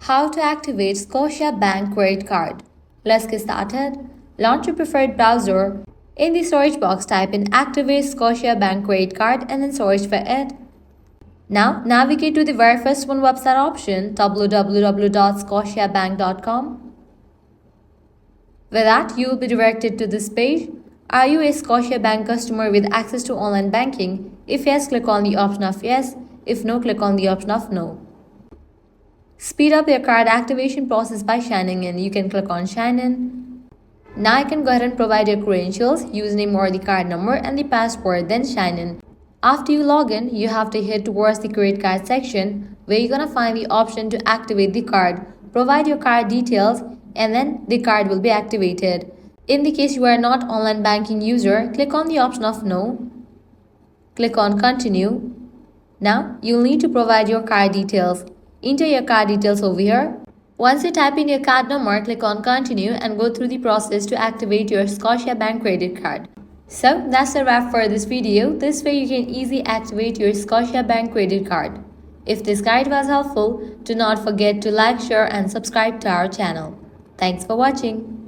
How to activate Scotia Bank credit card. Let's get started. Launch your preferred browser. In the search box, type in Activate Scotia Bank credit card and then search for it. Now, navigate to the very first one website option, www.scotiabank.com. With that, you will be directed to this page. Are you a Scotia Bank customer with access to online banking? If yes, click on the option of yes. If no, click on the option of no. Speed up your card activation process by signing in. You can click on sign in. Now you can go ahead and provide your credentials, username or the card number and the password, then sign in. After you log in, you have to head towards the credit card section where you're going to find the option to activate the card. Provide your card details and then the card will be activated. In the case you are not online banking user, click on the option of no. Click on continue. Now you'll need to provide your card details. Enter your card details over here. Once you type in your card number, click on continue and go through the process to activate your Scotia Bank credit card. So that's a wrap for this video. This way you can easily activate your Scotia Bank credit card. If this guide was helpful, do not forget to like, share and subscribe to our channel. Thanks for watching.